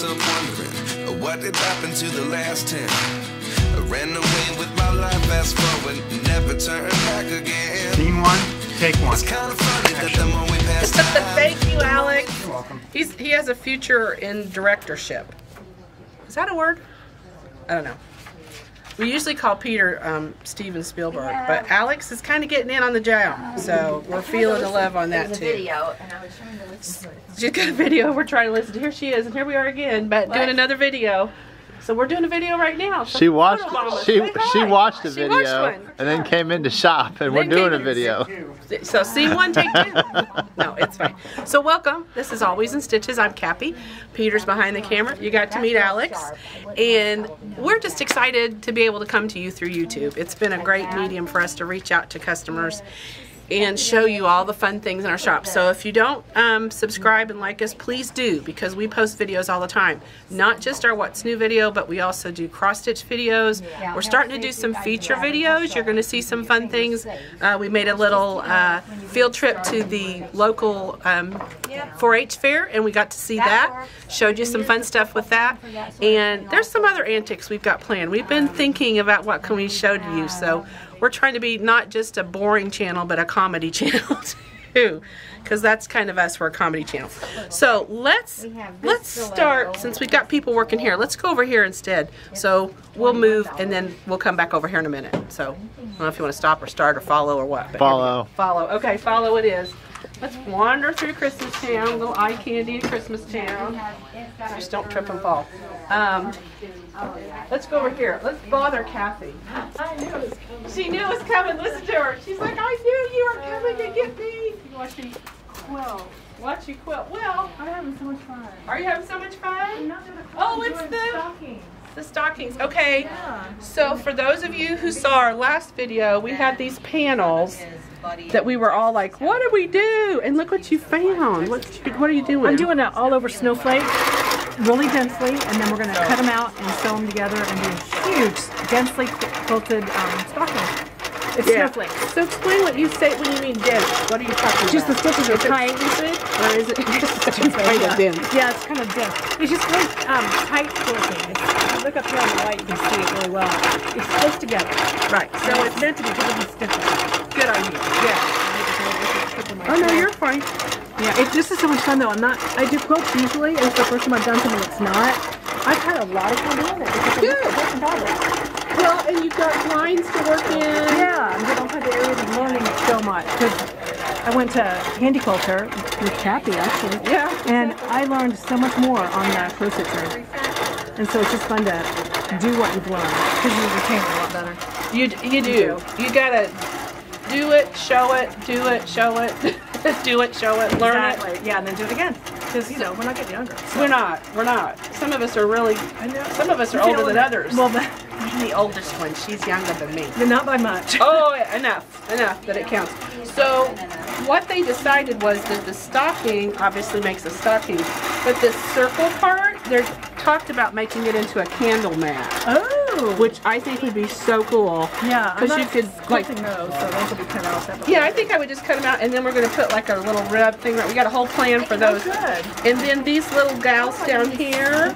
myself wondering what did happen to the last 10. I ran away with my life, fast forward, never turn back again. Scene one, take one. It's kind of funny that the more we pass time. Thank you, Alex. You're welcome. He has a future in directorship. Is that a word? I don't know. We usually call Peter Steven Spielberg, but Alex is kind of getting in on the job, so we're feeling the love on that too. Video, and I was trying to listen to it. She's got a video we're trying to listen to. Here she is, and here we are again, but doing another video. So we're doing a video right now. So She watched she watched the video and then came in to shop, and we're doing a video. So scene one, take two. No, it's fine. So welcome. This is Always in Stitches. I'm Cappy. Peter's behind the camera. You got to meet Alex, and we're just excited to be able to come to you through YouTube. It's been a great medium for us to reach out to customers and show you all the fun things in our shop. So if you don't subscribe and like us, please do, because we post videos all the time. Not just our What's New video, but we also do cross-stitch videos. We're starting to do some feature videos. You're going to see some fun things. We made a little field trip to the local 4-H fair, and we got to see that. Showed you some fun stuff with that. And there's some other antics we've got planned. We've been thinking about what can we show to you. So we're trying to be not just a boring channel, but a comedy channel too, because that's kind of us. We're a comedy channel. So let's start, since we've got people working here. Let's go over here instead. So we'll move, and then we'll come back over here in a minute. So I don't know if you want to stop or start or follow or what. But Follow. Follow. Okay, follow it is. Let's wander through Christmas Town, little eye candy in Christmas Town. Just don't trip and fall. Let's go over here. Let's bother Kathy. I knew it was coming. She knew it was coming. Listen to her. She's like, I knew you were coming to get me. Watch me quilt. Watch you quilt. Well, I'm having so much fun. are you having so much fun? Not doing a quilt, Oh, I'm it's doing the stockings. the stockings. Okay. Yeah. So for those of you who saw our last video, we had these panels that we were all like, what do we do? And look what you found. What are you doing? I'm doing an all over snowflake, really densely, and then we're going to cut them out and sew them together and do huge, densely quilted stockings. It's snowflakes. So explain what you say when you mean dense. What are you talking about? Just the stitches are tight. Or is it just kind of dense? Yeah, it's kind of dense. It's just really tight quilting. If you look up here on the right, you can see it really well. It's close together. Right. So it's meant to be because of the stitches. Good idea. Yeah. Oh no, you're fine. Yeah, this is so much fun though. I do quilts usually, and it's the first time I've done something that's not. I've had a lot of fun doing it because Good. I'm working fabric. Well, and you've got lines to work in. Yeah, I'm getting all kinds of areas of learning so much. Because I went to Handy Quilter with Kathy actually. Yeah. And I learned so much more on the close stitcher. And so it's just fun to do what you've learned because you retain it a lot better. You do. You gotta do it, show it, do it, show it, do it, show it, learn it. Yeah, and then do it again. Because you know we're not getting younger. So. We're not. Some of us are really. I know. Some of us are older than others. Well, I'm the oldest one. She's younger than me. not by much. Oh, yeah, enough that it counts. So what they decided was that the stocking obviously makes a stocking, but this circle part, they talked about making it into a candle mat. Oh. Which I think would be so cool. Yeah, because you could like those, so those will be cut out separately. Yeah, I think I would just cut them out, and then we're going to put like a little rib thing. We got a whole plan for those. Good. And then these little gals down here,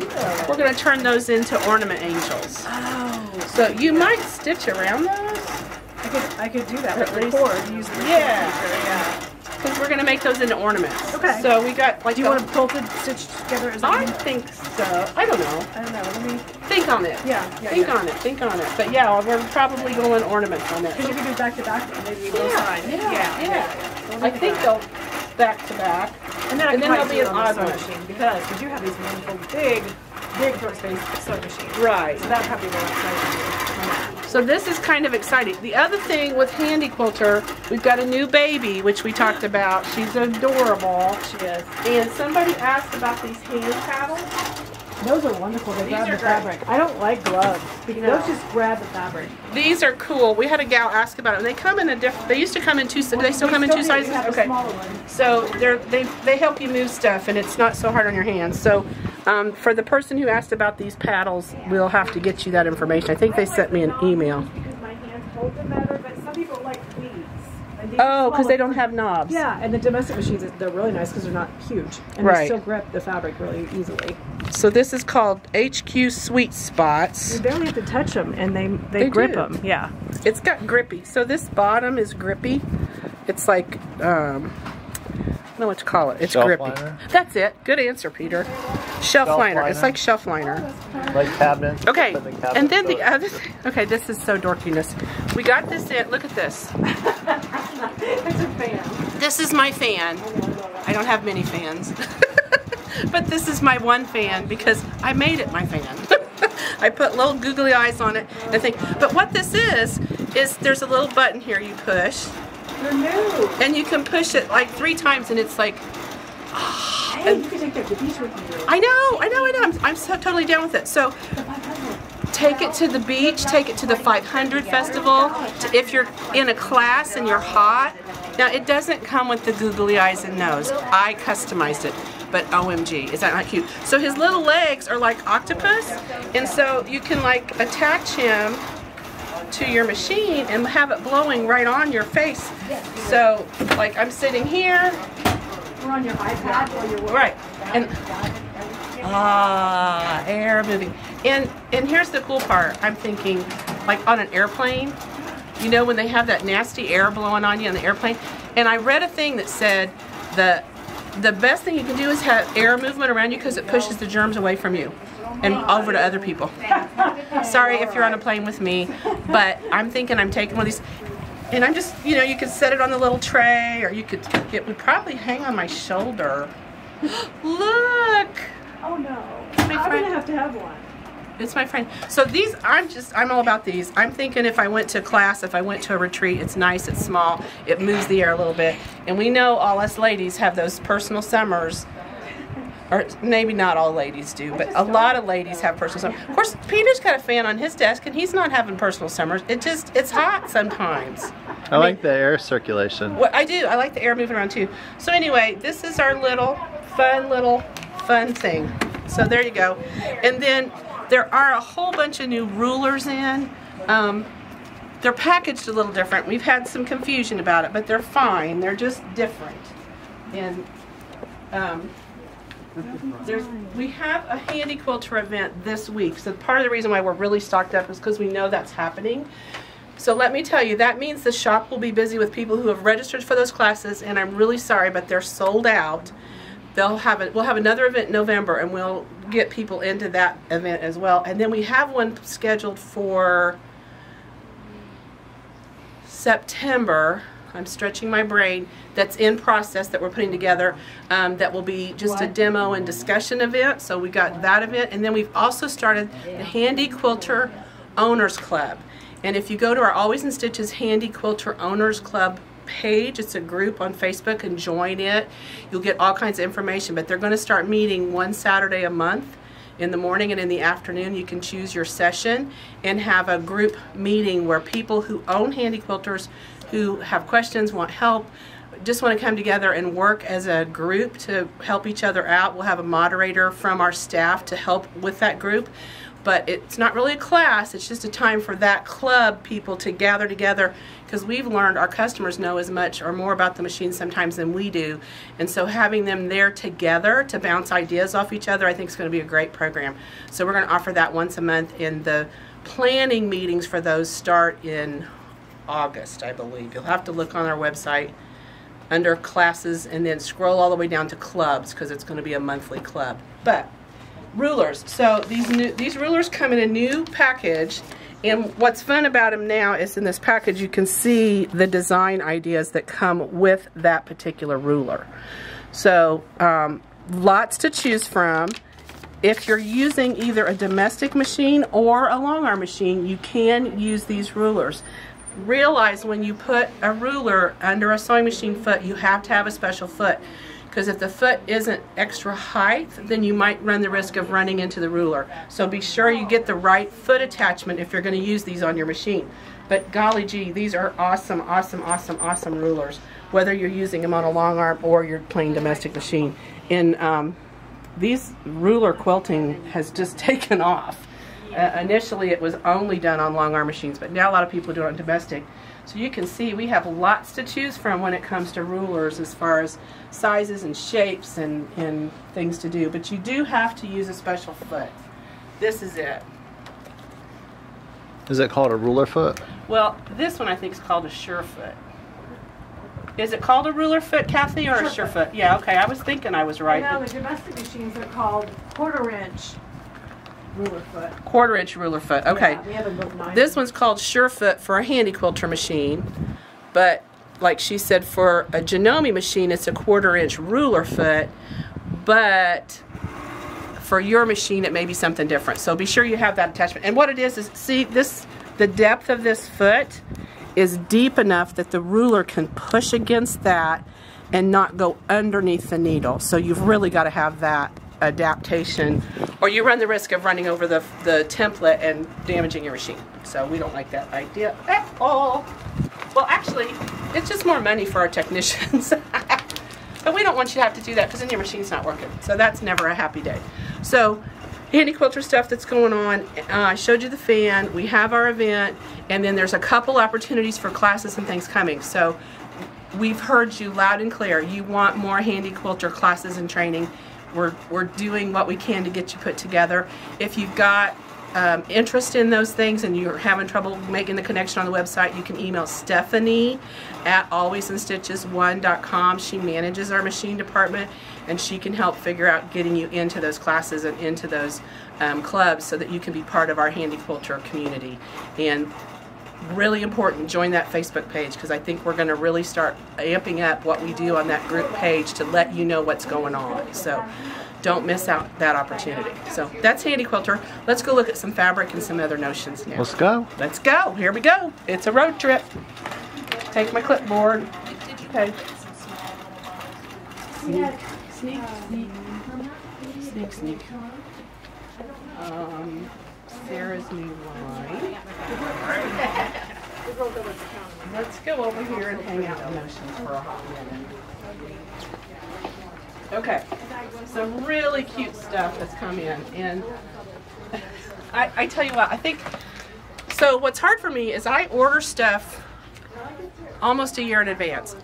we're going to turn those into ornament angels. Oh. So you might stitch around those. I could do that At with least. the cord. Use the Yeah. Because we're going to make those into ornaments. Okay. So we got like. Do you want to quilted stitch together? I think so. I don't know. I don't know. Let me think on it. Think on it. But yeah, we're probably going ornaments on it. Because you can do back to back, maybe both sides. Yeah. I think they'll back to back. And then there'll be an odd sewing one. machine because we do have these wonderful big throat space sewing machines. Right. So that probably will excite you. So this is kind of exciting. The other thing with Handy Quilter, we've got a new baby, which we talked about. She's adorable. She is. And somebody asked about these hand paddles. Those are wonderful. They grab the fabric. I don't like gloves. Those just grab the fabric. These are cool. We had a gal ask about it. And they come in a different. They used to come in two. They still come in two sizes. Okay. So they help you move stuff, and it's not so hard on your hands. So for the person who asked about these paddles, we'll have to get you that information. I think they sent me an email. Because my hands hold them better, but some people like these. Oh, because they don't have knobs. Yeah, and the domestic machines, they're really nice because they're not huge. And they still grip the fabric really easily. So this is called HQ Sweet Spots. You barely have to touch them, and they grip do. them. Yeah. It's got grippy. So this bottom is grippy. It's like, I don't know what to call it. It's Shelf grippy. liner? That's it. Good answer, Peter. Shelf liner. liner. It's like shelf liner. Like cabinets. Okay, put in the and then cabinet the other thing, okay, this is so dorkiness. We got this in, look at this. It's a fan. This is my fan. I don't have many fans. But this is my one fan because I made it my fan. I put little googly eyes on it and think, but what this is there's a little button here you push. They're new. And you can push it like 3 times and it's like, Hey, you can take that to the beach with you. I know. I'm so totally down with it. So take it to the beach, take it to the 500 festival, if you're in a class and you're hot. Now it doesn't come with the googly eyes and nose. I customized it, but OMG, is that not cute? So his little legs are like octopus, and so you can like attach him to your machine and have it blowing right on your face. So like I'm sitting here. We're on your iPad while you're working. Right, and air moving. And here's the cool part. I'm thinking, like on an airplane, you know when they have that nasty air blowing on you on the airplane. And I read a thing that said the best thing you can do is have air movement around you because it pushes the germs away from you and over to other people. Sorry if you're on a plane with me, but I'm thinking I'm taking one of these. And I'm just, you know, you could set it on the little tray, or you could, it would probably hang on my shoulder. Look! Oh no. My I'm friend. gonna have to have one. It's my friend. So these, I'm all about these. I'm thinking if I went to class, if I went to a retreat, it's nice, it's small, it moves the air a little bit. And we know all us ladies have those personal summers. Or maybe not all ladies do, but a lot of ladies have personal summers. Of course, Peter's got a fan on his desk, and he's not having personal summers. It's hot sometimes. I like the air circulation. Well, I do. I like the air moving around too. So anyway, this is our little fun thing. So there you go. And then there are a whole bunch of new rulers in. They're packaged a little different. We've had some confusion about it, but they're fine. They're just different. And we have a handy quilter event this week. So part of the reason why we're really stocked up is because we know that's happening. So let me tell you, that means the shop will be busy with people who have registered for those classes, and I'm really sorry, but they're sold out. We'll have another event in November, and we'll get people into that event as well. And then we have one scheduled for September. I'm stretching my brain. That's in process that we're putting together. That will be just a demo and discussion event. So we got that event, and then we've also started the Handy Quilter Owners Club. And if you go to our Always in Stitches Handy Quilter Owners Club page, it's a group on Facebook, and join it. You'll get all kinds of information, but they're going to start meeting one Saturday a month in the morning and in the afternoon. You can choose your session and have a group meeting where people who own handy quilters, who have questions, want help, just want to come together and work as a group to help each other out. We'll have a moderator from our staff to help with that group. But it's not really a class, it's just a time for that club people to gather together, because we've learned our customers know as much or more about the machine sometimes than we do. And so having them there together to bounce ideas off each other, I think is going to be a great program. So we're going to offer that once a month, and the planning meetings for those start in August, I believe. You'll have to look on our website under classes and then scroll all the way down to clubs, because it's going to be a monthly club. But rulers. So these rulers come in a new package, and what's fun about them now is in this package you can see the design ideas that come with that particular ruler. So lots to choose from. If you're using either a domestic machine or a long arm machine, you can use these rulers. Realize when you put a ruler under a sewing machine foot, you have to have a special foot. Because if the foot isn't extra height, then you might run the risk of running into the ruler. So be sure you get the right foot attachment if you're going to use these on your machine. But golly gee, these are awesome, awesome, awesome, awesome rulers, whether you're using them on a long arm or your plain domestic machine. And these ruler quilting has just taken off. Initially it was only done on long arm machines, but now a lot of people do it on domestic. So you can see we have lots to choose from when it comes to rulers as far as sizes and shapes and things to do. But you do have to use a special foot. This is it. Is it called a ruler foot? Well, this one I think is called a sure foot. Is it called a ruler foot, Kathy, or a sure foot? Yeah, okay. I was thinking I was right. No, the domestic machines are called quarter-inch ruler foot. Quarter-inch ruler foot. Okay. Yeah, we have a book 9. This one's called sure foot for a handy quilter machine, but like she said, for a Janome machine, it's a quarter-inch ruler foot, but for your machine, it may be something different. So be sure you have that attachment. And what it is see this, the depth of this foot is deep enough that the ruler can push against that and not go underneath the needle. So you've really got to have that adaptation, or you run the risk of running over the template and damaging your machine. So we don't like that idea at all. Well, actually, it's just more money for our technicians. But we don't want you to have to do that because then your machine's not working. So that's never a happy day. So handy quilter stuff that's going on. I showed you the fan. We have our event, and then there's a couple opportunities for classes and things coming. So we've heard you loud and clear. You want more handy quilter classes and training. We're doing what we can to get you put together. If you've got interest in those things and you're having trouble making the connection on the website, you can email Stephanie at alwaysinstitches1.com. She manages our machine department, and she can help figure out getting you into those classes and into those clubs so that you can be part of our handy quilter community. And really important, join that Facebook page, because I think we're going to really start amping up what we do on that group page to let you know what's going on. So don't miss out that opportunity. So that's handy quilter. Let's go look at some fabric and some other notions now. Let's go. Let's go. Here we go. It's a road trip. Take my clipboard. Okay. Sneak, sneak, sneak. Sneak, sneak. Sarah's new line. Let's go over here and hang out in notions for a hot minute. Okay, some really cute stuff has come in, and I tell you what, I think, so what's hard for me is I order stuff almost a year in advance.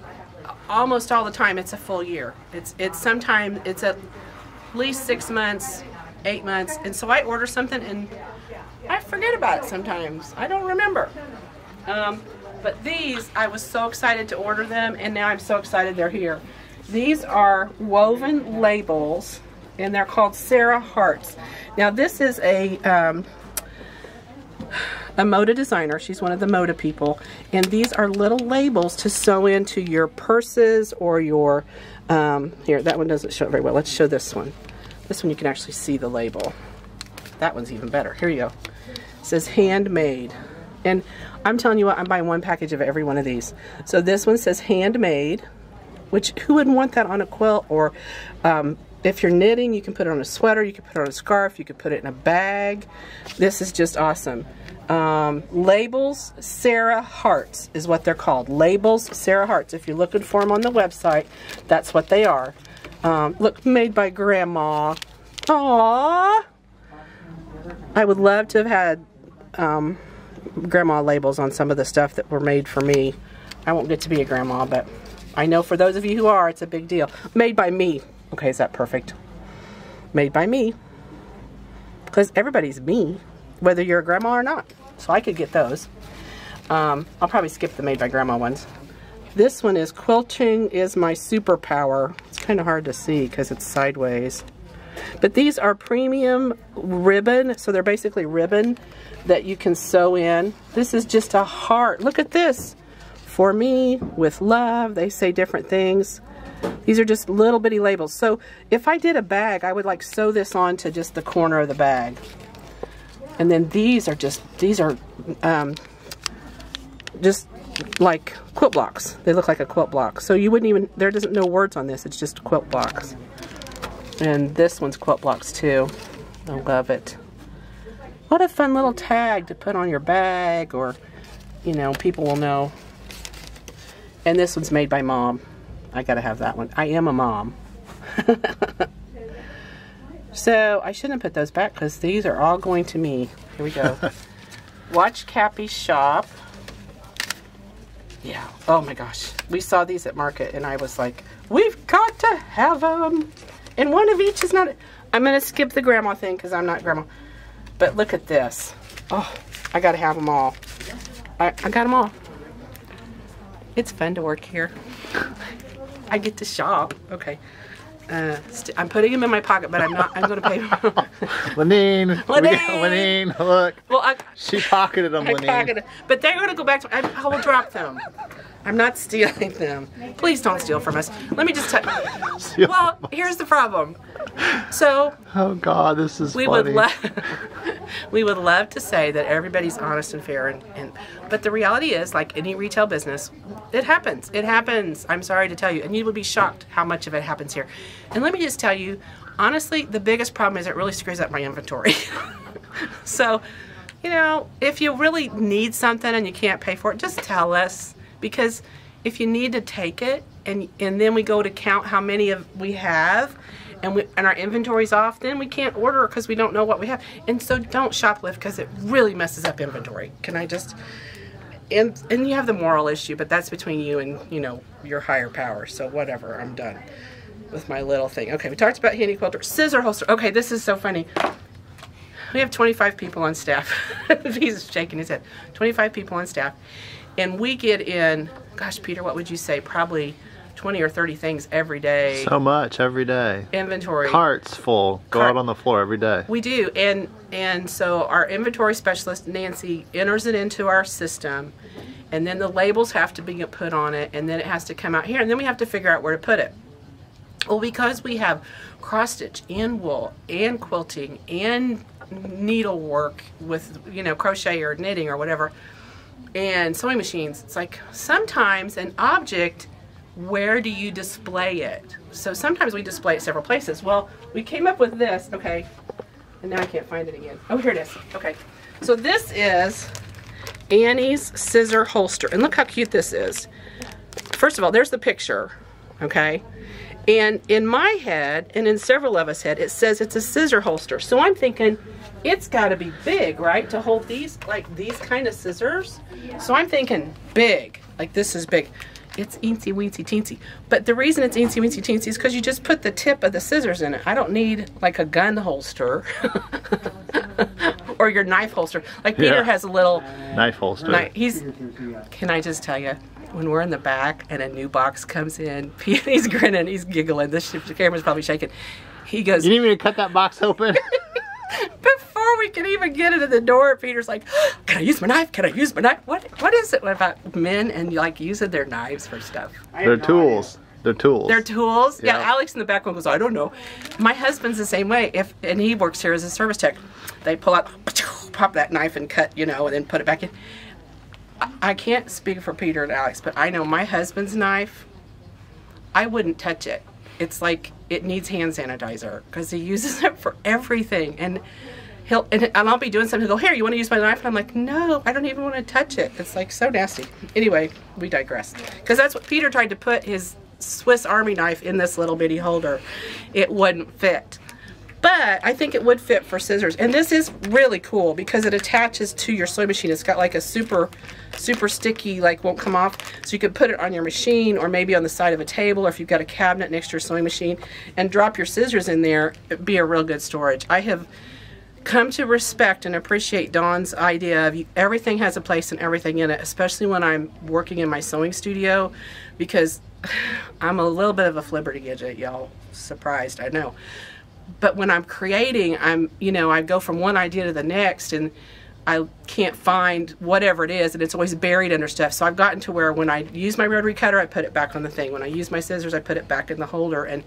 Almost all the time it's a full year. It's sometimes it's at least 6 months, 8 months, and so I order something and I forget about it sometimes. I don't remember. But these, I was so excited to order them, and now I'm so excited they're here. These are woven labels, and they're called Sarah Hearts. Now this is a Moda designer. She's one of the Moda people, and these are little labels to sew into your purses or your, here, that one doesn't show it very well. Let's show this one. This one you can actually see the label. That one's even better. Here you go. It says handmade. And I'm telling you what, I'm buying one package of every one of these. So this one says handmade, which who wouldn't want that on a quilt? Or if you're knitting, you can put it on a sweater, you can put it on a scarf, you can put it in a bag. This is just awesome. Labels Sarah Hearts is what they're called. Labels Sarah Hearts. If you're looking for them on the website, that's what they are. Look, made by Grandma. Aww. I would love to have had grandma labels on some of the stuff that were made for me. I won't get to be a grandma, but I know for those of you who are, it's a big deal. Made by me. Okay, is that perfect? Made by me. Because everybody's me, whether you're a grandma or not. So I could get those. I'll probably skip the made by grandma ones. This one is Quilting is My Superpower. It's kind of hard to see because it's sideways. But these are premium ribbon, so they're basically ribbon that you can sew in. This is just a heart. Look at this. For me, with love, they say different things. These are just little bitty labels. So if I did a bag, I would like sew this onto just the corner of the bag. And then these are just like quilt blocks. They look like a quilt block. So you wouldn't even, there doesn't no words on this, it's just quilt blocks. And this one's quilt blocks too. I love it. What a fun little tag to put on your bag, or, you know, people will know. And this one's made by Mom. I gotta have that one. I am a mom. So I shouldn't put those back because these are all going to me. Here we go. Watch Cappy shop. Yeah. Oh my gosh. We saw these at market and I was like, we've got to have them. And one of each is not. I'm going to skip the grandma thing because I'm not grandma. But look at this. Oh, I got to have them all. I got them all. It's fun to work here. I get to shop. Okay. I'm putting them in my pocket, but I'm not. I'm going to pay them. Lenine. Lenine, look. Well, she pocketed them, Lenine. But they're going to go back to. I will drop them. I'm not stealing them. Please don't steal from us. Let me just tell you. Well, here's the problem. So. Oh God, this is we funny. We would love to say that everybody's honest and fair, but the reality is, like any retail business, it happens. It happens. I'm sorry to tell you, and you would be shocked how much of it happens here. And let me just tell you, honestly, the biggest problem is it really screws up my inventory. So, you know, if you really need something and you can't pay for it, just tell us. Because if you need to take it, and then we go to count how many we have, and our inventory's off, then we can't order because we don't know what we have. And so don't shoplift because it really messes up inventory. Can I just... And you have the moral issue, but that's between you and, you know, your higher power. So whatever, I'm done with my little thing. Okay, we talked about handy quilter. Scissor holster. Okay, this is so funny. We have 25 people on staff. He's shaking his head. 25 people on staff. And we get in, gosh, Peter, what would you say? Probably 20 or 30 things every day. So much every day. Inventory. Carts full. Go out on the floor every day. We do. And so our inventory specialist, Nancy, enters it into our system. And then the labels have to be put on it. And then it has to come out here. And then we have to figure out where to put it. Well, because we have cross stitch and wool and quilting and needlework with, you know, crochet or knitting or whatever, and sewing machines, it's like sometimes an object, where do you display it? So sometimes we display it several places. Well, we came up with this, okay, and now I can't find it again. Oh, here it is. Okay, so this is Annie's scissor holster, and look how cute this is. First of all, there's the picture, okay, and in my head, and in several of us' head, it says it's a scissor holster. So I'm thinking, it's got to be big, right, to hold these, like these kind of scissors. So I'm thinking big, like this is big. It's eensy weensy teensy. But the reason it's eensy weensy teensy is because you just put the tip of the scissors in it. I don't need like a gun holster or your knife holster. Like Peter has a little knife holster. Can I just tell you, when we're in the back and a new box comes in, he's grinning, he's giggling. The camera's probably shaking. He goes, "You need me to cut that box open?" Before we can even get into the door, Peter's like, "Can I use my knife? Can I use my knife?" What is it about men and like using their knives for stuff? They're tools. They're tools. They're tools? Yeah. Yeah, Alex in the background goes, "I don't know." My husband's the same way. And he works here as a service tech. They pull out, pop that knife and cut, you know, and then put it back in. I can't speak for Peter and Alex, but I know my husband's knife, I wouldn't touch it. It's like it needs hand sanitizer because he uses it for everything. And I'll be doing something. He'll go, "Here, you want to use my knife?" And I'm like, "No, I don't even want to touch it. It's like so nasty." Anyway, we digress. Because that's what Peter tried to put his Swiss Army knife in this little bitty holder. It wouldn't fit. But I think it would fit for scissors. And this is really cool because it attaches to your sewing machine. It's got like a super sticky, like won't come off. So you could put it on your machine or maybe on the side of a table, or if you've got a cabinet next to your sewing machine, and drop your scissors in there. It'd be a real good storage. I have come to respect and appreciate Dawn's idea of everything has a place and everything in it, especially when I'm working in my sewing studio, because I'm a little bit of a flibbertigibbet, y'all. Surprised, I know. But when I'm creating, I go from one idea to the next, and I can't find whatever it is, and it's always buried under stuff. So I've gotten to where when I use my rotary cutter, I put it back on the thing. When I use my scissors, I put it back in the holder, and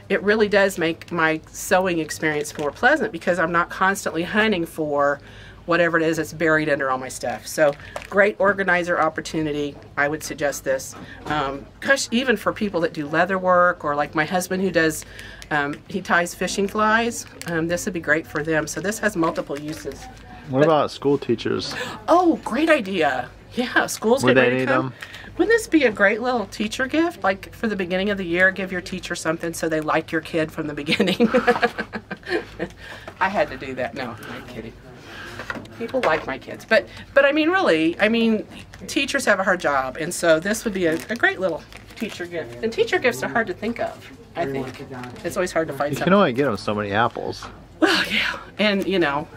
it really does make my sewing experience more pleasant because I'm not constantly hunting for whatever it is that's buried under all my stuff. So great organizer opportunity. I would suggest this. Gosh, even for people that do leather work, or like my husband who does, he ties fishing flies. This would be great for them. So this has multiple uses. What about school teachers? Oh, great idea. Yeah, school's Would getting they ready to need come. them? Wouldn't this be a great little teacher gift? Like for the beginning of the year, give your teacher something so they like your kid from the beginning. I had to do that. No, I'm kidding. People like my kids, but I mean, really, I mean, teachers have a hard job, and so this would be a great little teacher gift. And teacher gifts are hard to think of. I think it's always hard to find You something. can only get them so many apples. Well, yeah, and you know,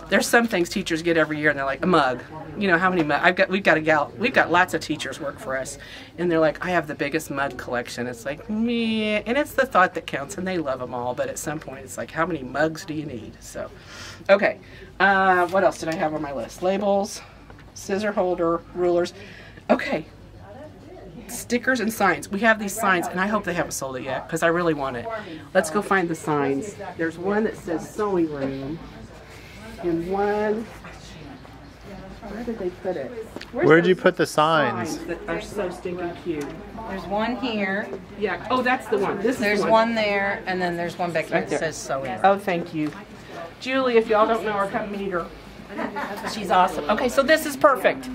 there's some things teachers get every year, and they're like a mug. You know how many mugs? We've got lots of teachers work for us, and they're like, I have the biggest mug collection. It's like me, and it's the thought that counts, and they love them all. But at some point, it's like, how many mugs do you need? So, okay, what else did I have on my list? Labels, scissor holder, rulers. Okay, stickers and signs. We have these signs, and I hope they haven't sold it yet because I really want it. Let's go find the signs. There's one that says sewing room, and one. Where did they put it? Where'd you put the signs? That are so stinking cute. There's one here, Yeah. Oh, that's the one. This there's is the one there, and then there's one back here Right that there. says sewing. Oh, thank you, Julie. If y'all don't know her, come meet her. She's awesome. Okay, so this is perfect.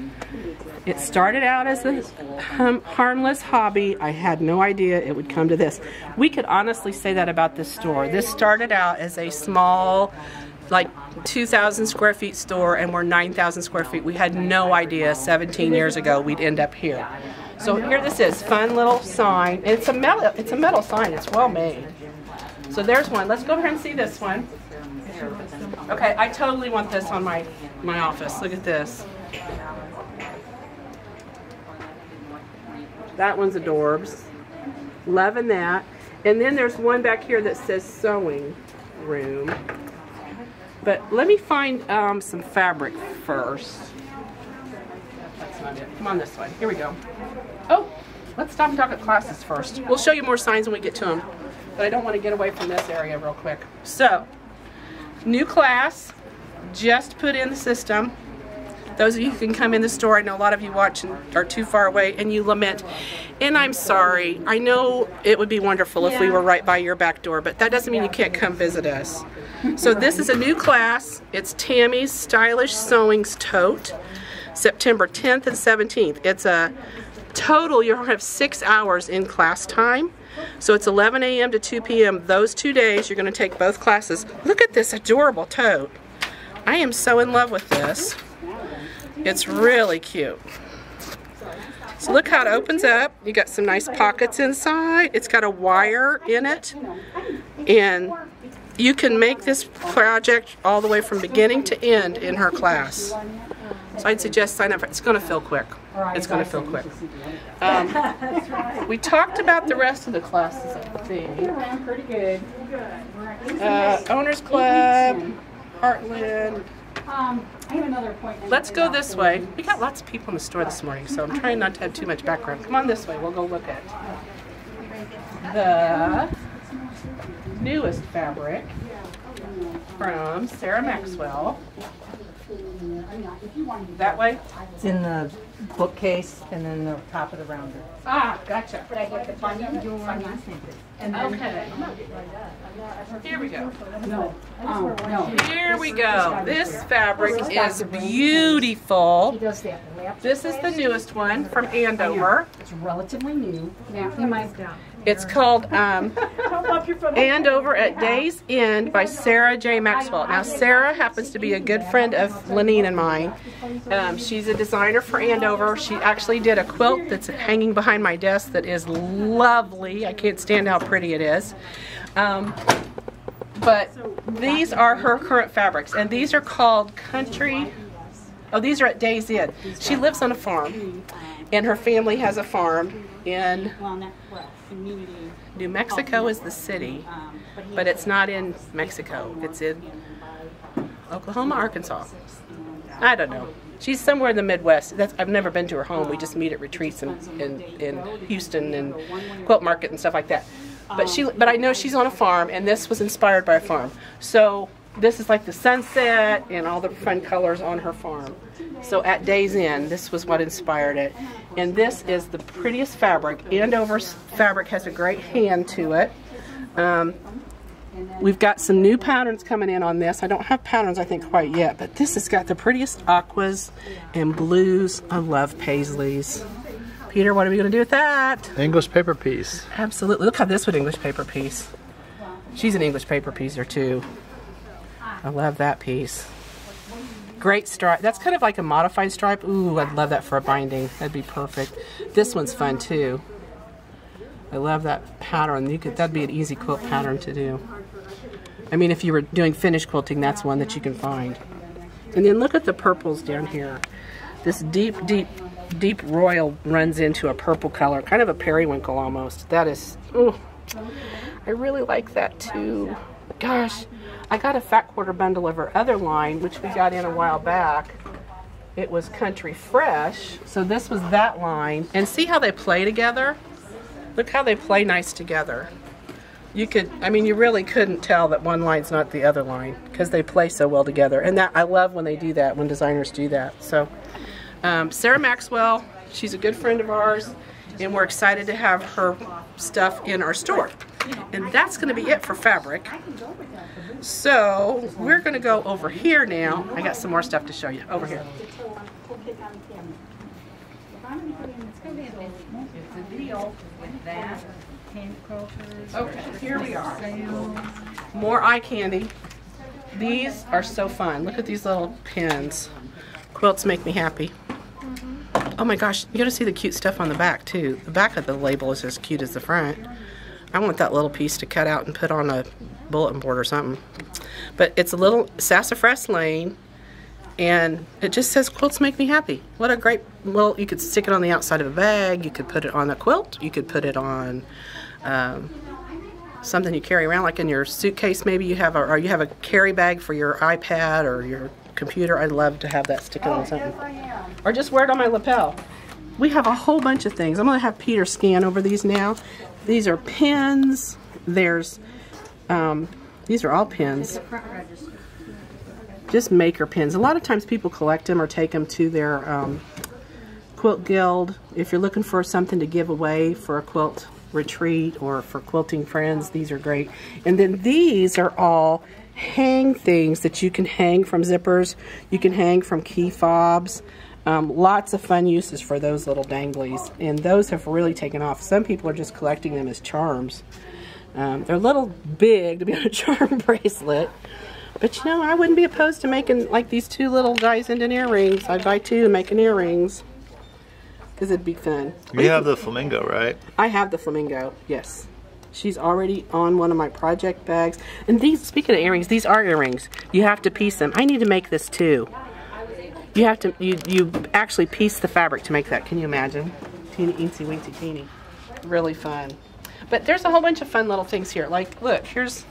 It started out as a harmless hobby. I had no idea it would come to this. We could honestly say that about this store. This started out as a small, like 2,000 square feet store, and we're 9,000 square feet. We had no idea 17 years ago we'd end up here. So here this is, fun little sign. It's a metal sign. It's well made. So there's one. Let's go over here and see this one. Okay, I totally want this on my office. Look at this. That one's adorbs. Loving that. And then there's one back here that says sewing room. But let me find some fabric first. That's not it. Come on this way. Here we go. Oh, let's stop and talk at classes first. We'll show you more signs when we get to them. But I don't want to get away from this area real quick. So, new class, just put in the system. Those of you who can come in the store, I know a lot of you watch and are too far away and you lament. And I'm sorry. I know it would be wonderful if we were right by your back door, but that doesn't mean you can't come visit us. So this is a new class. It's Tammy's Stylish Sewings Tote, September 10th and 17th. It's a total, you'll have 6 hours in class time. So it's 11 a.m. to 2 p.m. Those 2 days, you're going to take both classes. Look at this adorable tote. I am so in love with this. It's really cute. So look how it opens up. You got some nice pockets inside. It's got a wire in it. And you can make this project all the way from beginning to end in her class. So I'd suggest sign up for it. It's going to fill quick. It's going to fill quick. We talked about the rest of the classes, I think. Pretty good. Owners Club, Heartland. I have another appointment. Let's go this way. We got lots of people in the store this morning, so I'm trying not to have too much background. Come on this way. We'll go look at the newest fabric from Sarah Maxwell. That way? It's in the bookcase and then the top of the rounder. Ah, gotcha. But I get the bundle. Okay. Here we go. No. Here we go. This fabric is beautiful. Does that. This is the newest one from Andover. It's relatively new. Yeah, he might down. It's called Andover at Day's End by Sarah J. Maxwell. Now, Sarah happens to be a good friend of Lenine and mine. She's a designer for Andover. She actually did a quilt that's hanging behind my desk that is lovely. I can't stand how pretty it is. But these are her current fabrics, and these are called Country. Oh, these are at Day's End. She lives on a farm, and her family has a farm in New Mexico is the city, but it's not in Mexico. It's in Oklahoma, Arkansas. I don't know. She's somewhere in the Midwest. I've never been to her home. We just meet at retreats in Houston and Quilt Market and stuff like that. But I know she's on a farm, and this was inspired by a farm. So this is like the sunset and all the fun colors on her farm. So at Day's End, this was what inspired it. And this is the prettiest fabric. Andover's fabric has a great hand to it. We've got some new patterns coming in on this. I don't have patterns, I think, quite yet, but this has got the prettiest aquas and blues. I love paisleys. Peter, what are we going to do with that? English paper piece. Absolutely. Look how this would English paper piece. She's an English paper piecer too. I love that piece. Great stripe. That's kind of like a modified stripe. Ooh, I'd love that for a binding. That'd be perfect. This one's fun too. I love that pattern. That'd be an easy quilt pattern to do. I mean, if you were doing finished quilting, that's one that you can find. And then look at the purples down here. This deep, deep, deep royal runs into a purple color, kind of a periwinkle almost. That is, ooh, I really like that too. Gosh, I got a fat quarter bundle of her other line, which we got in a while back. It was Country Fresh, so this was that line. And see how they play together? Look how they play nice together. You could, I mean, you really couldn't tell that one line's not the other line because they play so well together. And that, I love when they do that, when designers do that. So, Sarah Maxwell, she's a good friend of ours, and we're excited to have her stuff in our store. And that's going to be it for fabric. So, we're going to go over here now. I got some more stuff to show you. Over here. Okay, here we are. More eye candy. These are so fun. Look at these little pins. Quilts make me happy. Oh my gosh, you gotta see the cute stuff on the back too. The back of the label is as cute as the front. I want that little piece to cut out and put on a bulletin board or something. But it's a little sassafras lane, and it just says quilts make me happy. What a great, well, you could stick it on the outside of a bag, you could put it on a quilt, you could put it on something you carry around, like in your suitcase maybe you have, or you have a carry bag for your iPad or your computer. I'd love to have that sticking on something. Or just wear it on my lapel. We have a whole bunch of things. I'm going to have Peter scan over these now. These are pins. There's, these are all pins. Just maker pins. A lot of times people collect them or take them to their quilt guild. If you're looking for something to give away for a quilt retreat or for quilting friends, these are great. And then these are all hang things that you can hang from zippers. You can hang from key fobs. Lots of fun uses for those little danglies, and those have really taken off. Some people are just collecting them as charms. They're a little big to be on a charm bracelet, but you know, I wouldn't be opposed to making like these two little guys into earrings. I'd buy two and make an earrings because it'd be fun. You have the flamingo, right? I have the flamingo, yes. She's already on one of my project bags. And these, speaking of earrings, these are earrings. You have to piece them. I need to make this too. You have to, you actually piece the fabric to make that. Can you imagine? Teeny, eensy, weensy, teeny. Really fun. But there's a whole bunch of fun little things here. Like, look, here's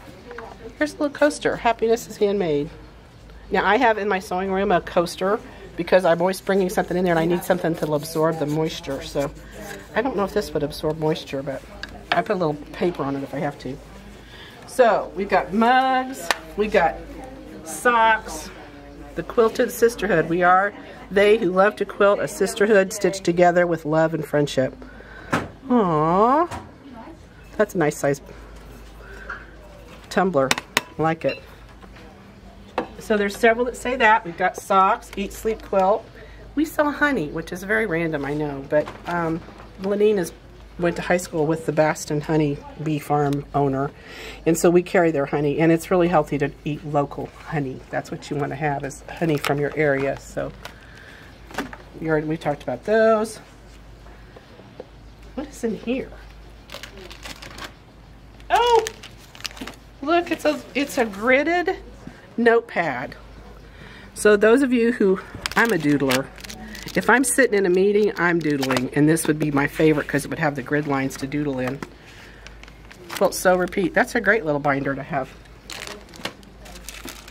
a little coaster. Happiness is handmade. Now, I have in my sewing room a coaster because I'm always bringing something in there and I need something to absorb the moisture. So, I don't know if this would absorb moisture, but I put a little paper on it if I have to. So, we've got mugs, we got socks, the Quilted Sisterhood. We are they who love to quilt, a sisterhood stitched together with love and friendship. Aww. That's a nice size tumbler. I like it. So there's several that say that. We've got socks, Eat Sleep Quilt. We sell honey, which is very random, I know, but Lenine went to high school with the Baston Honey Bee Farm owner, and so we carry their honey, and it's really healthy to eat local honey. That's what you want to have, is honey from your area. So we talked about those. What is in here? Oh, look, it's a gridded notepad. So those of you who, I'm a doodler. If I'm sitting in a meeting, I'm doodling, and this would be my favorite because it would have the grid lines to doodle in. Quilt Sew Repeat. That's a great little binder to have.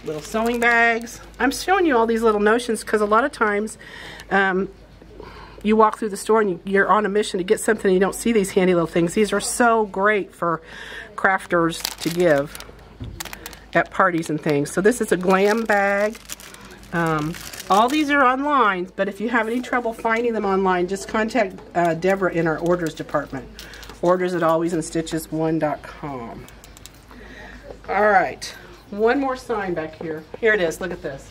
Little sewing bags. I'm showing you all these little notions because a lot of times you walk through the store and you're on a mission to get something and you don't see these handy little things. These are so great for crafters to give at parties and things. So this is a glam bag. All these are online, but if you have any trouble finding them online, just contact Deborah in our orders department. Orders@alwaysinstitches1.com. All right, one more sign back here. Here it is, look at this.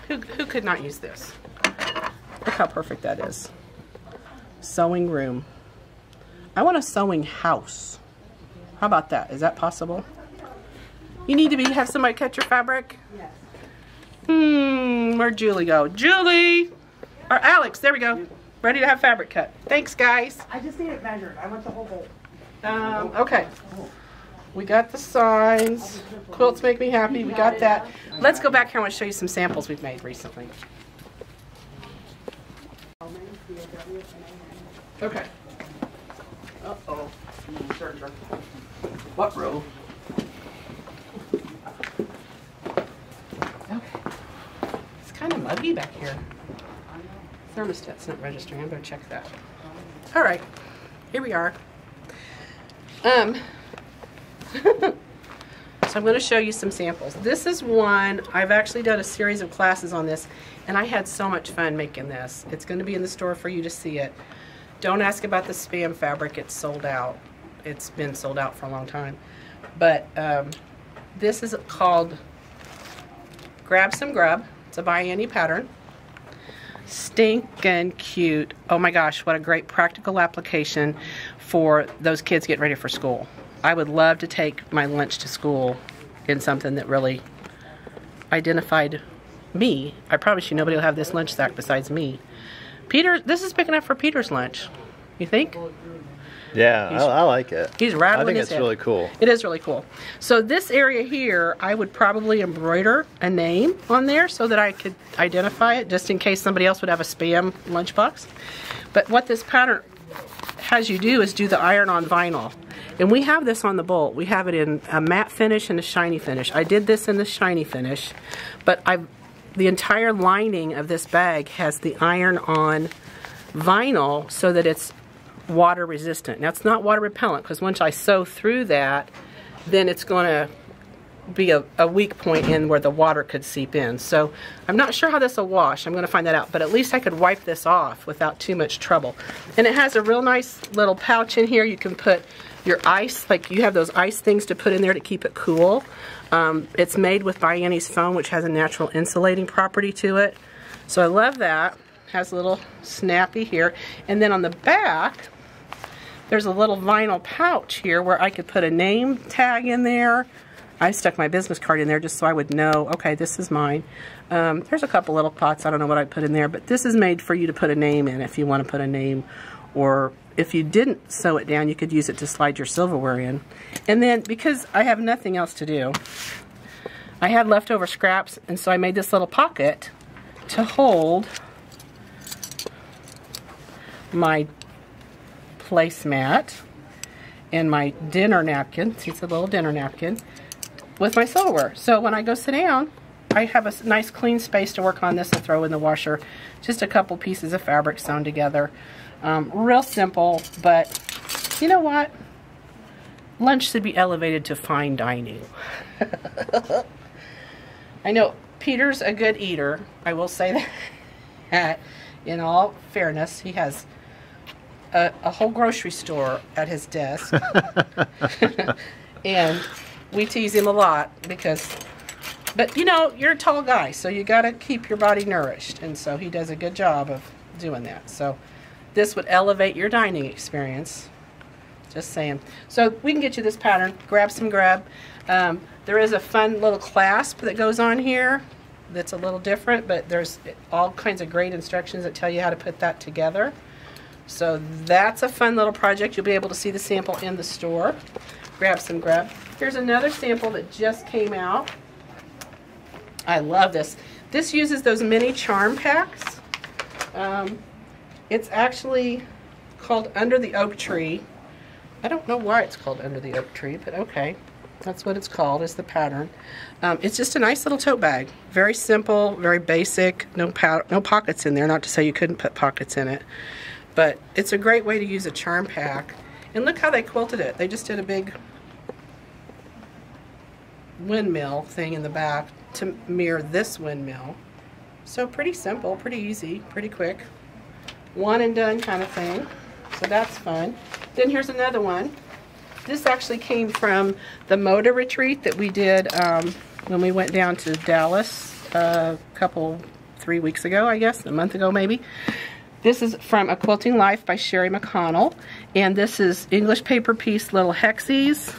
Who could not use this? Look how perfect that is. Sewing room. I want a sewing house. How about that? Is that possible? You need to have somebody cut your fabric? Yes. Where'd Julie go? Julie! Or Alex, there we go. Ready to have fabric cut. Thanks, guys. I just need it measured. I want the whole bowl. Okay. We got the signs. Quilts make me happy. We got that. Let's go back here. I want to show you some samples we've made recently. Okay. Uh-oh. What row? Okay. It's kind of muggy back here. Thermostat's not registering. I'm going to check that. All right. Here we are. So I'm going to show you some samples. This is one, I've actually done a series of classes on this, and I had so much fun making this. It's going to be in the store for you to see it. Don't ask about the spam fabric, it's sold out. It's been sold out for a long time. But this is called Grab Some Grub. It's a by Annie pattern. Stinkin' cute. Oh my gosh, what a great practical application for those kids getting ready for school. I would love to take my lunch to school in something that really identified me. I promise you nobody will have this lunch sack besides me. Peter, this is big enough for Peter's lunch. You think? Yeah, I like it. He's rattling his I think it's head. really cool. It is really cool. So this area here, I would probably embroider a name on there so that I could identify it, just in case somebody else would have a spam lunchbox. But what this pattern has you do is do the iron-on vinyl. And we have this on the bolt. We have it in a matte finish and a shiny finish. I did this in the shiny finish, but the entire lining of this bag has the iron-on vinyl so that it's water resistant. Now it's not water repellent because once I sew through that, then it's going to be a weak point in where the water could seep in. So I'm not sure how this will wash. I'm going to find that out. But at least I could wipe this off without too much trouble. And it has a real nice little pouch in here. You can put your ice, like you have those ice things to put in there to keep it cool. It's made with by Annie's foam, which has a natural insulating property to it. So I love that. Has a little snappy here. And then on the back, there's a little vinyl pouch here where I could put a name tag in there. I stuck my business card in there just so I would know, okay, this is mine. There's a couple little pots. I don't know what I put in there, but this is made for you to put a name in if you want to put a name, or if you didn't sew it down, you could use it to slide your silverware in. And then, because I have nothing else to do, I had leftover scraps, and so I made this little pocket to hold my placemat and my dinner napkin. See, it's a little dinner napkin with my silverware. So when I go sit down, I have a nice clean space to work on this and throw in the washer. Just a couple pieces of fabric sewn together. Real simple, but you know what? Lunch should be elevated to fine dining. I know Peter's a good eater. I will say that. In all fairness, he has a whole grocery store at his desk. And we tease him a lot because, but you know, you're a tall guy, so you got to keep your body nourished. And so he does a good job of doing that. So this would elevate your dining experience. Just saying. So we can get you this pattern. Grab Some Grub. There is a fun little clasp that goes on here that's a little different, but there's all kinds of great instructions that tell you how to put that together. So that's a fun little project. You'll be able to see the sample in the store. Grab Some Grub. Here's another sample that just came out. I love this. This uses those mini charm packs. It's actually called Under the Oak Tree. I don't know why it's called Under the Oak Tree, but okay. That's what it's called, is the pattern. It's just a nice little tote bag. Very simple, very basic, no pockets in there. Not to say you couldn't put pockets in it. But it's a great way to use a charm pack. And look how they quilted it. They just did a big windmill thing in the back to mirror this windmill. So pretty simple, pretty easy, pretty quick. One and done kind of thing. So that's fun. Then here's another one. This actually came from the Moda retreat that we did when we went down to Dallas a couple, 3 weeks ago, I guess, a month ago maybe. This is from A Quilting Life by Sherry McConnell, and this is English paper piece little hexies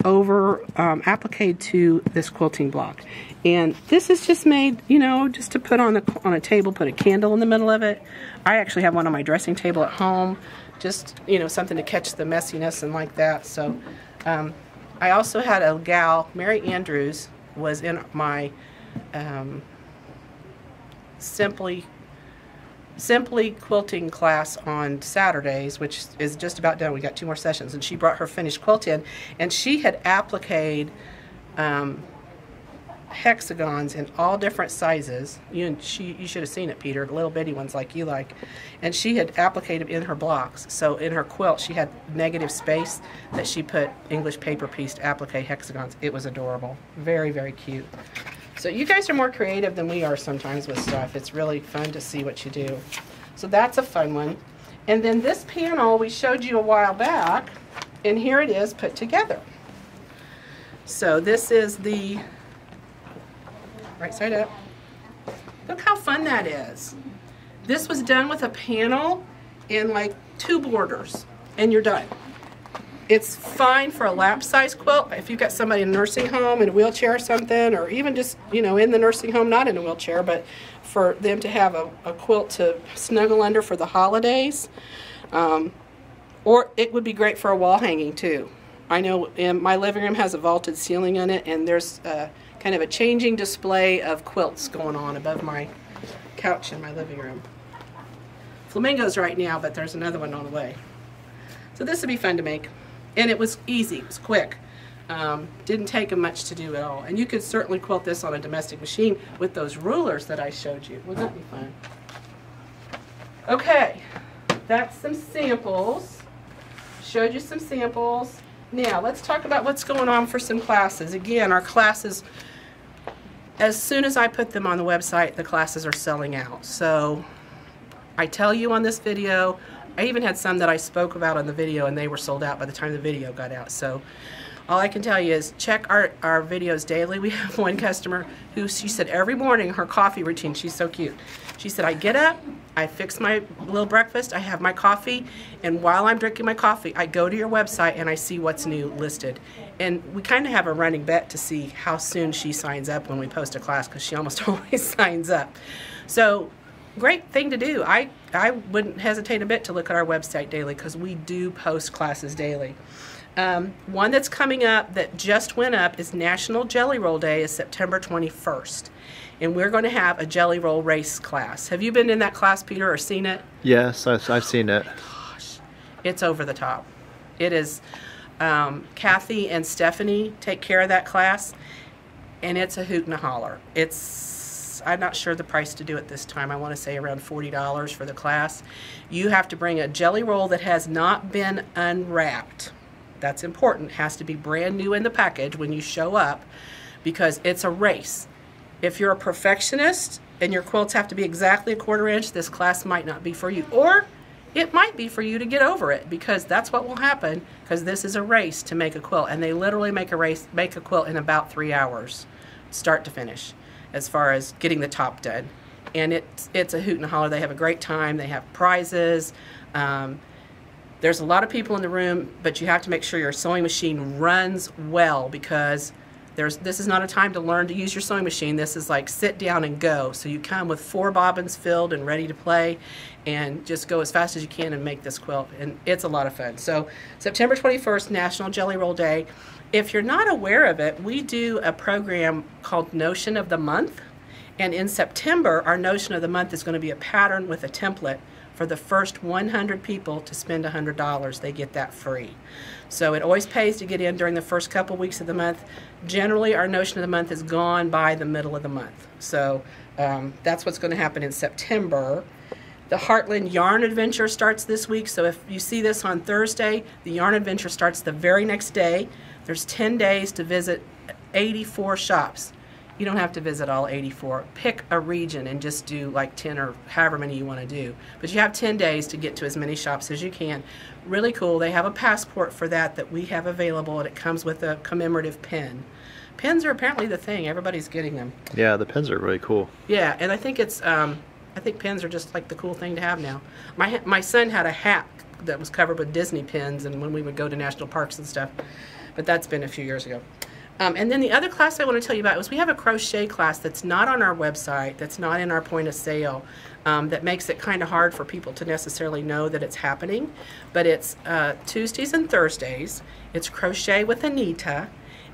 over appliqued to this quilting block. And this is just made, you know, just to put on a table, put a candle in the middle of it. I actually have one on my dressing table at home, just, you know, something to catch the messiness and like that. So I also had a gal, Mary Andrews, was in my Simply quilting class on Saturdays, which is just about done. We got 2 more sessions, and she brought her finished quilt in, and she had appliqued hexagons in all different sizes. You should have seen it, Peter, little bitty ones like you like. And she had appliqued them in her blocks. So in her quilt, she had negative space that she put English paper piece to applique hexagons. It was adorable. Very, very cute. So you guys are more creative than we are sometimes with stuff. It's really fun to see what you do. So that's a fun one. And then this panel we showed you a while back, and here it is put together. So this is the right side up. Look how fun that is. This was done with a panel and like 2 borders, and you're done. It's fine for a lap size quilt. If you've got somebody in a nursing home in a wheelchair or something, or even just, you know, in the nursing home, not in a wheelchair, but for them to have a quilt to snuggle under for the holidays. Or it would be great for a wall hanging too. I know my living room has a vaulted ceiling in it, and there's kind of a changing display of quilts going on above my couch in my living room. Flamingos right now, but there's another one on the way. So this would be fun to make. And it was easy, it was quick. Didn't take them much to do at all. And you could certainly quilt this on a domestic machine with those rulers that I showed you. Wouldn't that be fun? Okay, that's some samples. Showed you some samples. Now, let's talk about what's going on for some classes. Again, our classes, as soon as I put them on the website, the classes are selling out. So I tell you on this video, I even had some that I spoke about on the video, and they were sold out by the time the video got out. So all I can tell you is check our videos daily. We have one customer who, she said every morning her coffee routine, she's so cute. She said, I get up, I fix my little breakfast, I have my coffee, and while I'm drinking my coffee, I go to your website and I see what's new listed. And we kind of have a running bet to see how soon she signs up when we post a class, because she almost always signs up. So great thing to do. I wouldn't hesitate a bit to look at our website daily, because we do post classes daily. One that's coming up that just went up is National Jelly Roll Day, is September 21st. And we're going to have a jelly roll race class. Have you been in that class, Peter, or seen it? Yes, I've seen it. Gosh, it's over the top. It is. Kathy and Stephanie take care of that class, and it's a hoot and a holler. I'm not sure the price to do it this time. I want to say around $40 for the class. You have to bring a jelly roll that has not been unwrapped. That's important. It has to be brand new in the package when you show up, because it's a race. If you're a perfectionist and your quilts have to be exactly a 1/4 inch, this class might not be for you. Or it might be for you to get over it, because that's what will happen, because this is a race to make a quilt, and they literally make a quilt in about 3 hours, start to finish, as far as getting the top done. And it's a hoot and a holler. They have a great time. They have prizes. There's a lot of people in the room, but you have to make sure your sewing machine runs well, because this is not a time to learn to use your sewing machine. This is like sit down and go. So you come with 4 bobbins filled and ready to play, and just go as fast as you can and make this quilt. And it's a lot of fun. So September 21st, National Jelly Roll Day. If you're not aware of it, we do a program called Notion of the Month. And in September, our Notion of the Month is going to be a pattern with a template. For the first 100 people to spend $100, they get that free. So it always pays to get in during the first couple weeks of the month. Generally, our Notion of the Month is gone by the middle of the month. So that's what's going to happen in September. The Heartland Yarn Adventure starts this week. So if you see this on Thursday, the Yarn Adventure starts the very next day. There's 10 days to visit 84 shops. You don't have to visit all 84. Pick a region and just do like 10 or however many you want to do. But you have 10 days to get to as many shops as you can. Really cool. They have a passport for that we have available, and it comes with a commemorative pin. Pins are apparently the thing. Everybody's getting them. Yeah, the pins are really cool. Yeah, and I think it's I think pins are just like the cool thing to have now. My son had a hat that was covered with Disney pins, and when we would go to national parks and stuff, but that's been a few years ago. And then the other class I want to tell you about is we have a crochet class that's not on our website, that's not in our point of sale, that makes it kind of hard for people to necessarily know that it's happening. But it's Tuesdays and Thursdays. It's Crochet with Anita,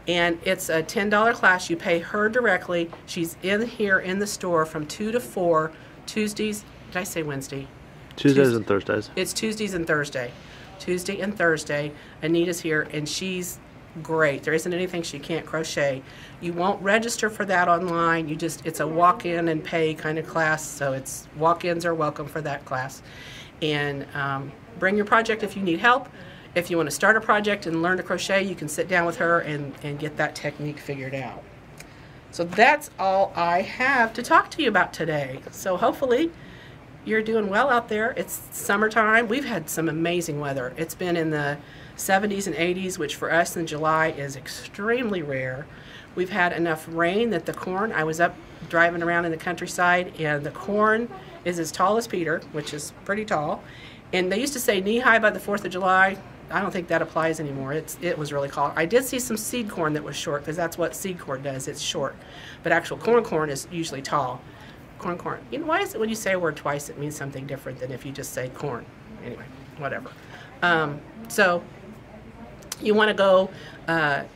and it's a $10 class. You pay her directly. She's in here in the store from 2 to 4 Tuesdays. Did I say Wednesday? Tuesdays and Thursdays. It's Tuesdays and Thursday. Tuesday and Thursday. Anita's here, and she's great. There isn't anything she can't crochet. You won't register for that online. It's a walk-in and pay kind of class, so it's walk-ins are welcome for that class. And bring your project if you need help. If you want to start a project and learn to crochet, you can sit down with her and get that technique figured out. So that's all I have to talk to you about today. So hopefully you're doing well out there. It's summertime. We've had some amazing weather. It's been in the 70s and 80s, which for us in July is extremely rare. We've had enough rain that the corn, I was up driving around in the countryside, and the corn is as tall as Peter, which is pretty tall. And they used to say knee-high by the 4th of July. I don't think that applies anymore. It was really tall. I did see some seed corn that was short, because that's what seed corn does. It's short. But actual corn is usually tall. Corn. You know, why is it when you say a word twice it means something different than if you just say corn? Anyway, whatever. So you want to go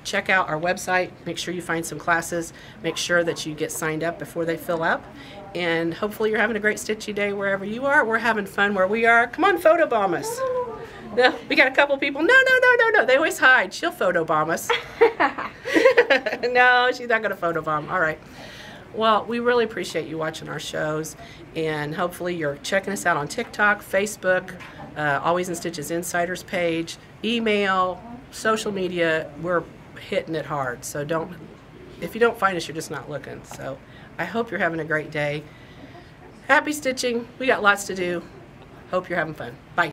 check out our website. Make sure you find some classes. Make sure that you get signed up before they fill up. And hopefully you're having a great stitchy day wherever you are. We're having fun where we are. Come on, photobomb us. No, we got a couple people. No. They always hide. She'll photobomb us. No, she's not going to photobomb. All right. Well, we really appreciate you watching our shows, and hopefully you're checking us out on TikTok, Facebook, Always in Stitches Insiders page, email, social media. We're hitting it hard. So if you don't find us, you're just not looking. So I hope you're having a great day. Happy stitching. We got lots to do. Hope you're having fun. Bye.